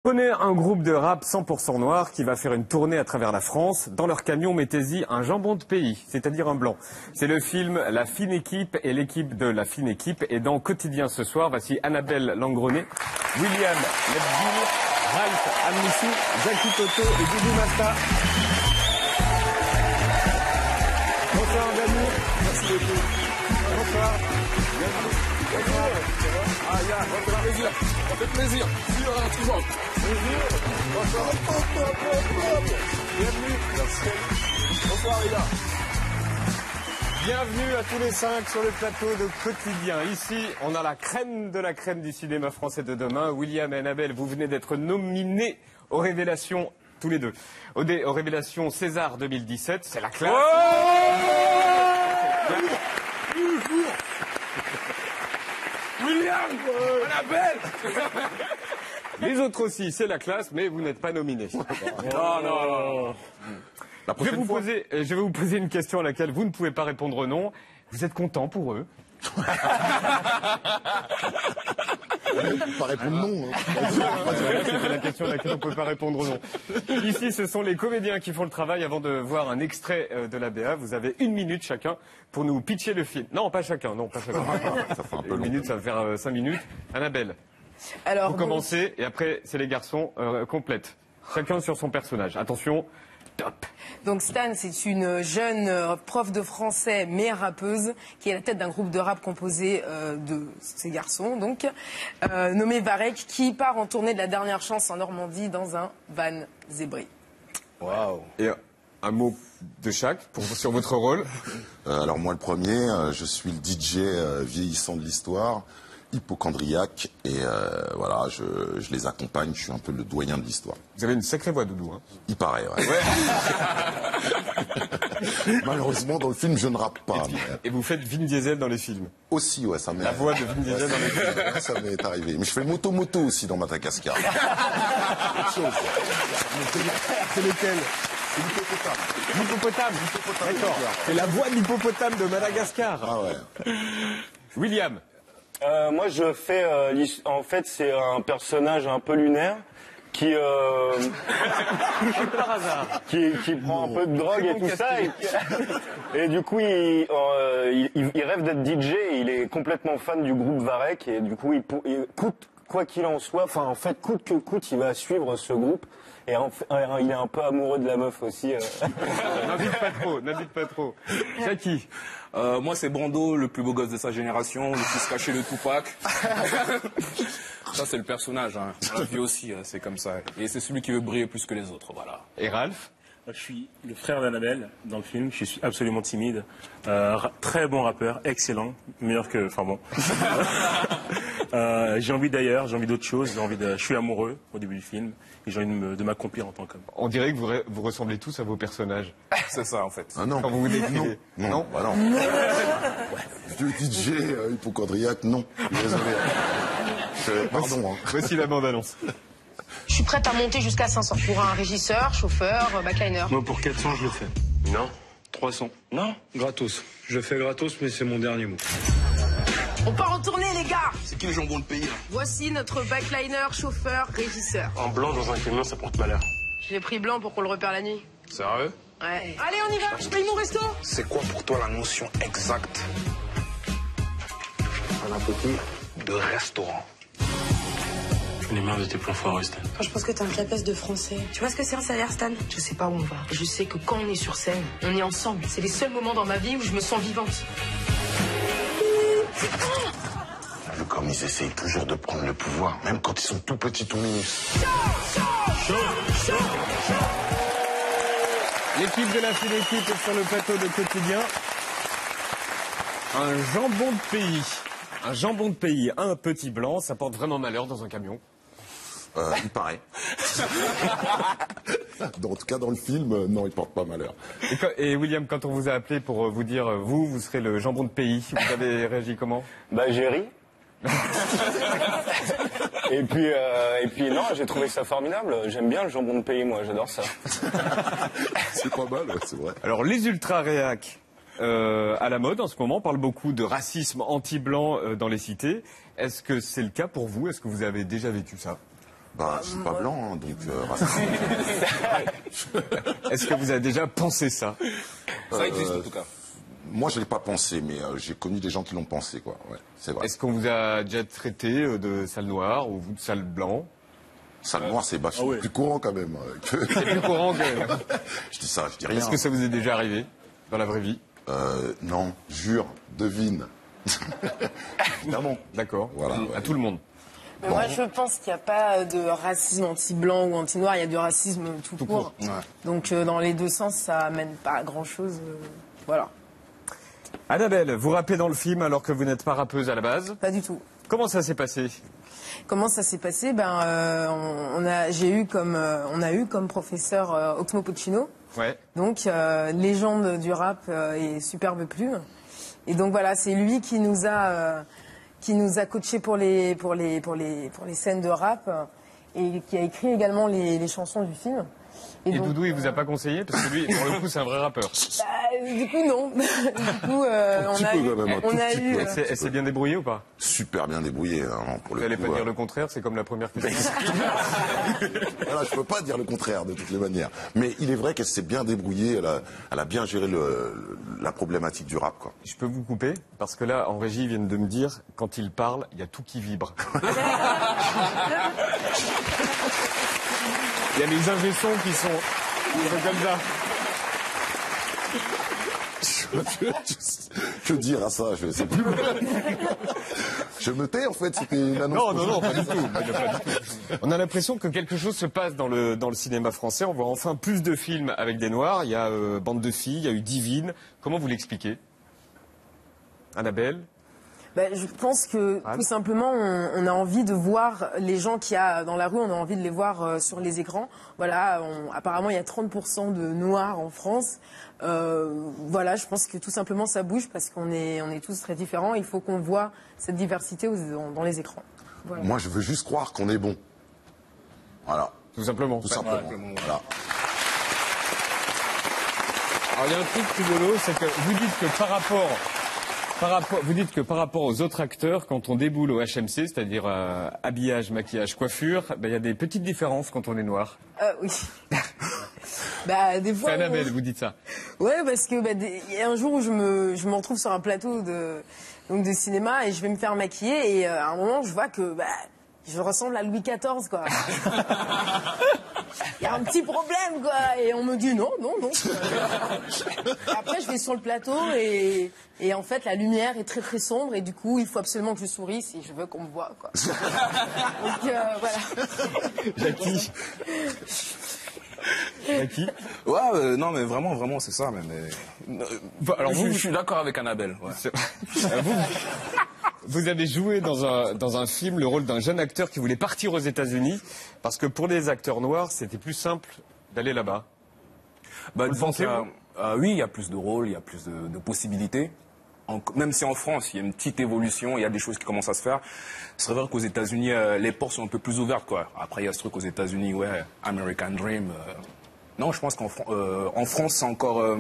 Prenez un groupe de rap 100% noir qui va faire une tournée à travers la France. Dans leur camion, mettez-y un jambon de pays, c'est-à-dire un blanc. C'est le film La Fine Équipe et l'équipe de La Fine Équipe. Et dans Quotidien ce soir, voici Annabelle Langronet, William Lebguil, Ralph Amnissou, Jackie Toto et Doudou Masta. Bonsoir Dani. Merci beaucoup. Bonsoir. Bienvenue. Ah, ya, ça fait plaisir. Ça fait plaisir. Toujours. Bonsoir. Bienvenue. Merci. Bonsoir les gars. Bienvenue à tous les 5 sur le plateau de Quotidien. Ici, on a la crème de la crème du cinéma français de demain. William et Annabelle, vous venez d'être nominés aux Révélations, tous les deux, aux Révélations César 2017. C'est la classe. William, Annabelle. Les autres aussi, c'est la classe, mais vous n'êtes pas nominés. Non. Je vais vous poser une question à laquelle vous ne pouvez pas répondre non. Vous êtes content pour eux? Pas répondre non. C'est la question à laquelle on ne peut pas répondre non. Ici, ce sont les comédiens qui font le travail. Avant de voir un extrait de la BA, vous avez 1 minute chacun pour nous pitcher le film. Non, pas chacun. Ça fait un peu 1 minute, ça va faire 5 minutes. Annabelle, Alors, vous commencez et après, c'est les garçons complètes. Chacun sur son personnage. Attention, top. Donc Stan, c'est une jeune prof de français mais rappeuse qui est à la tête d'un groupe de rap composé de ces garçons, donc nommé Varek, qui part en tournée de la dernière chance en Normandie dans un van zébré. Waouh. Et un mot de chaque sur votre rôle. Alors moi le premier, je suis le DJ vieillissant de l'histoire, hypochondriaque, et voilà, je les accompagne, je suis un peu le doyen de l'histoire. Vous avez une sacrée voix, Doudou. Hein. Il paraît, ouais. Malheureusement, dans le film, je ne rappe pas. Et vous faites Vin Diesel dans les films. Aussi, ouais, ça m'est... La voix de Vin Diesel dans les films. Ça m'est arrivé. Mais je fais moto aussi dans Madagascar. C'est lequel? C'est l'hippopotame. L'hippopotame. D'accord. C'est la voix de l'hippopotame de Madagascar. Ah ouais. William. Moi, je fais... en fait, c'est un personnage un peu lunaire qui... Par hasard. Qui prend un peu de drogue et tout ça. Et du coup, il rêve d'être DJ. Et il est complètement fan du groupe Varek. Et du coup, il coûte, quoi qu'il en soit, enfin, en fait, coûte que coûte, il va suivre ce groupe. Et il est un peu amoureux de la meuf aussi. N'invite pas trop. Jackie. Moi, c'est Brando, le plus beau gosse de sa génération, le fils caché de Tupac. Ça, c'est le personnage. Hein. Dans la vie aussi, c'est comme ça. Et c'est celui qui veut briller plus que les autres, voilà. Et Ralph? Je suis le frère d'Annabelle dans le film. Je suis absolument timide. Très bon rappeur, excellent. Meilleur que... Enfin bon. J'ai envie d'ailleurs, j'ai envie d'autre chose. Je suis amoureux au début du film. Et j'ai envie de m'accomplir en tant qu'homme. On dirait que vous ressemblez tous à vos personnages. C'est ça, en fait. Ah non. Quand vous vous décrivez. Non. Bah non. Vieux DJ hypochondriaque, non. Désolé. Pardon. Hein. Voici la bande-annonce. Je suis prête à monter jusqu'à 500 pour un régisseur, chauffeur, backliner. Moi, pour 400, je le fais. Non. 300. Non. Gratos. Je fais gratos, mais c'est mon dernier mot. On part en tournée, les gars! C'est qui le jambon de pays, là? Voici notre backliner, chauffeur, régisseur. En blanc dans un camion, ça porte malheur. Je l'ai pris blanc pour qu'on le repère la nuit. Sérieux? Ouais. Allez, on y va! Je paye mon resto! C'est quoi pour toi la notion exacte un appétit de restaurant? J'en ai marre de tes plans foireux, Stan. Je pense que t'es un clapesse de français. Tu vois ce que c'est un salaire, Stan? Je sais pas où on va. Je sais que quand on est sur scène, on est ensemble. C'est les seuls moments dans ma vie où je me sens vivante. Comme ils essayent toujours de prendre le pouvoir, même quand ils sont tout petits, tout minus. L'équipe de La Fine Équipe est sur le plateau de Quotidien. Un jambon de pays. Un jambon de pays, un petit blanc, ça porte vraiment malheur dans un camion. Il paraît. En tout cas, dans le film, non, il porte pas malheur. Et William, quand on vous a appelé pour vous dire, vous serez le jambon de pays, vous avez réagi comment? Bah, j'ai ri. et puis non, j'ai trouvé ça formidable. J'aime bien le jambon de pays, moi, j'adore ça. C'est pas mal, c'est vrai. Alors, les ultra-réacs à la mode en ce moment, on parle beaucoup de racisme anti-blanc dans les cités. Est-ce que c'est le cas pour vous? Est-ce que vous avez déjà vécu ça? Bah, je suis pas blanc, hein, donc raciste. Est-ce que vous avez déjà pensé ça? Ça existe en tout cas. Moi, je l'ai pas pensé, mais j'ai connu des gens qui l'ont pensé, quoi. Ouais, c'est vrai. Est-ce qu'on vous a déjà traité de sale noir ou vous de sale blanc? Sale noir, c'est vachement plus courant quand même. C'est plus courant que... Je dis ça, je dis rien. Est-ce que ça vous est déjà arrivé dans la vraie vie? Non, jure, devine. Évidemment. D'accord. Voilà, ouais. À tout le monde. Mais moi, je pense qu'il n'y a pas de racisme anti-blanc ou anti-noir, il y a du racisme tout court. Ouais. Donc, dans les deux sens, ça mène pas à grand-chose. Voilà. Annabelle, vous rappez dans le film alors que vous n'êtes pas rappeuse à la base. Pas du tout. Comment ça s'est passé? Comment ça s'est passé? On a eu comme professeur Oxmo Puccino, Ouais. donc légende du rap et superbe plume. Et donc voilà, c'est lui qui nous a coachés pour les scènes de rap et qui a écrit également les chansons du film. Et donc, Doudou, il vous a pas conseillé? Parce que lui, pour le coup, c'est un vrai rappeur. du coup, non. Du coup, on a eu. Elle s'est bien débrouillée ou pas? Super bien débrouillé, hein, pour Vous le n'allez coup. pas dire le contraire, c'est comme la première question. Voilà, je peux pas dire le contraire de toutes les manières. Mais il est vrai qu'elle s'est bien débrouillée, elle a bien géré la problématique du rap, quoi. Je peux vous couper? Parce que là, en régie, ils viennent de me dire, quand il parle, il y a tout qui vibre. Il y a les ingé sons qui sont comme ça. Que dire à ça? Je sais plus. Je me tais, en fait, c'était une annonce. Non, pas du tout. On a l'impression que quelque chose se passe dans le cinéma français. On voit enfin plus de films avec des noirs. Il y a Bande de filles, il y a eu Divine. Comment vous l'expliquez? Annabelle? Je pense que tout simplement, on a envie de voir les gens qu'il y a dans la rue, on a envie de les voir sur les écrans. Voilà, apparemment il y a 30% de noirs en France. Voilà, je pense que tout simplement ça bouge parce qu'on est tous très différents. Il faut qu'on voit cette diversité dans les écrans. Voilà. Moi, je veux juste croire qu'on est bon. Voilà. Tout simplement. Tout simplement. Voilà. Alors il y a un truc rigolo, c'est que vous dites que par rapport aux autres acteurs, quand on déboule au HMC, c'est-à-dire habillage, maquillage, coiffure, il y a des petites différences quand on est noir. Oui. Des fois. C'est Annabelle, vous dites ça. Ouais, parce que il y a un jour où je me retrouve sur un plateau de cinéma et je vais me faire maquiller et à un moment je vois que je ressemble à Louis XIV, quoi. Il y a un petit problème, quoi. Et on me dit non. Et après, je vais sur le plateau et en fait, la lumière est très très sombre et du coup, il faut absolument que je souris si je veux qu'on me voie, quoi. Donc, voilà. Jackie. Ouais, non, mais vraiment, c'est ça. Alors, je suis d'accord avec Annabelle. Ouais. Vous avez joué dans un film le rôle d'un jeune acteur qui voulait partir aux États-Unis parce que pour les acteurs noirs, c'était plus simple d'aller là-bas. Oui, il y a plus de rôles, il y a plus de possibilités. Même si en France, il y a une petite évolution, il y a des choses qui commencent à se faire. C'est vrai qu'aux États-Unis, les portes sont un peu plus ouvertes, quoi. Après, il y a ce truc aux États-Unis, ouais, American Dream. Non, je pense qu'en France, c'est encore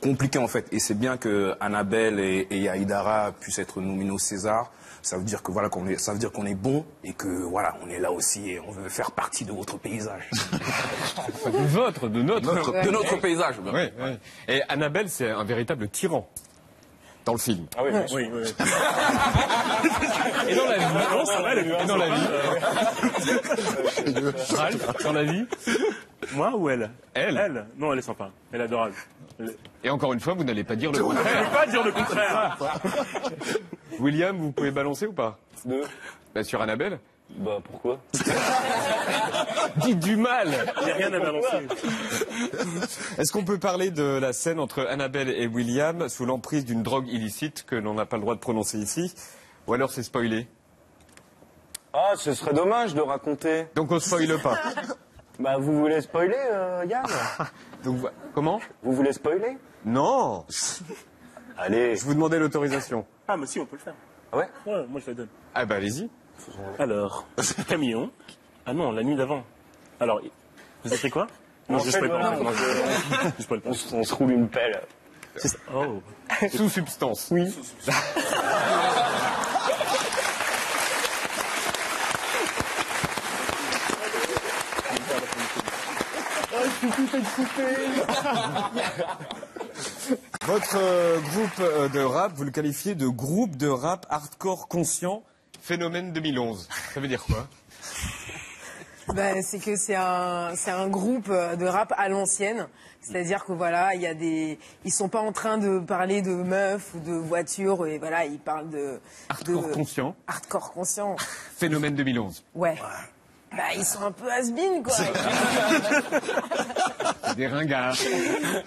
compliqué, en fait. Et c'est bien que Annabelle et Yaïdara puissent être nominés au César. Ça veut dire que voilà, ça veut dire qu'on est bon et que voilà, on est là aussi et on veut faire partie de votre paysage. De notre paysage. Oui. Et Annabelle, c'est un véritable tyran. Dans le film. Ah oui, Oui. Et dans la vie. Non, ça va, Et dans la vie. Ralph, dans la vie. Moi ou elle? Elle. Non, elle est sympa. Elle est adorable. Et encore une fois, vous n'allez pas dire le Je ne contraire. peux pas dire le contraire. William, vous pouvez balancer ou pas? Sur Annabelle. Pourquoi? Dites du mal. Il n'y a rien à balancer. Est-ce qu'on peut parler de la scène entre Annabelle et William sous l'emprise d'une drogue illicite que l'on n'a pas le droit de prononcer ici? Ou alors c'est spoilé? Ah, ce serait dommage de raconter. Donc on spoile pas. Vous voulez spoiler, Yann? Donc, comment? Vous voulez spoiler? Non. Allez. Je vous demandais l'autorisation. Ah, mais si, on peut le faire. Ah ouais? Ouais, moi je la donne. Ah allez-y. Alors, camion. Ah non, la nuit d'avant. Alors, vous écrivez quoi? Non, je spoil pas. non, Je spoil pas. On se roule une pelle. C'est ça. Oh. Sous substance. Oui. Votre groupe de rap, vous le qualifiez de groupe de rap hardcore conscient, phénomène 2011. Ça veut dire quoi? Ben, c'est que c'est un groupe de rap à l'ancienne. C'est-à-dire que voilà, ils sont pas en train de parler de meufs ou de voitures, et voilà, ils parlent de Hardcore conscient. Hardcore conscient. Phénomène 2011. Ouais. Bah, ils sont un peu has-been, quoi. Des ringards.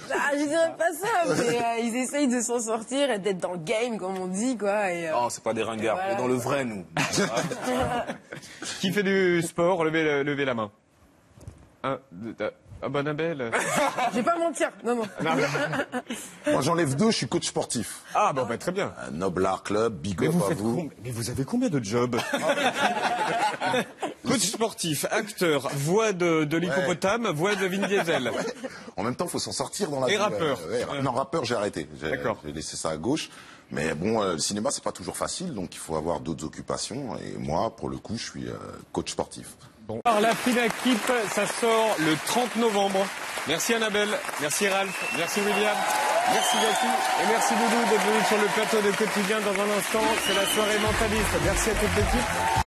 Bah, je dirais pas ça, mais ils essayent de s'en sortir et d'être dans le game, comme on dit, quoi. Non, c'est pas des ringards. Voilà. On est dans le vrai, nous. Qui fait du sport? Levez la main. Annabelle. Je vais pas mentir, non. Moi, j'enlève 2, je suis coach sportif. Ah, bon, très bien. Noble Art Club, big up à vous. Mais vous avez combien de jobs? Coach sportif, acteur, voix de l'hippopotame, voix de Vin Diesel. En même temps, il faut s'en sortir dans la Et vie. rappeur. Non, rappeur, j'ai arrêté. D'accord. J'ai laissé ça à gauche. Mais bon, le cinéma, c'est pas toujours facile, donc il faut avoir d'autres occupations. Et moi, pour le coup, je suis coach sportif. Bon. Alors, la FINEKIP, ça sort le 30 novembre. Merci Annabelle, merci Ralph, merci William, merci Jackie et merci Doudou d'être venu sur le plateau de Quotidien. Dans un instant, c'est la soirée mentaliste. Merci à toute l'équipe.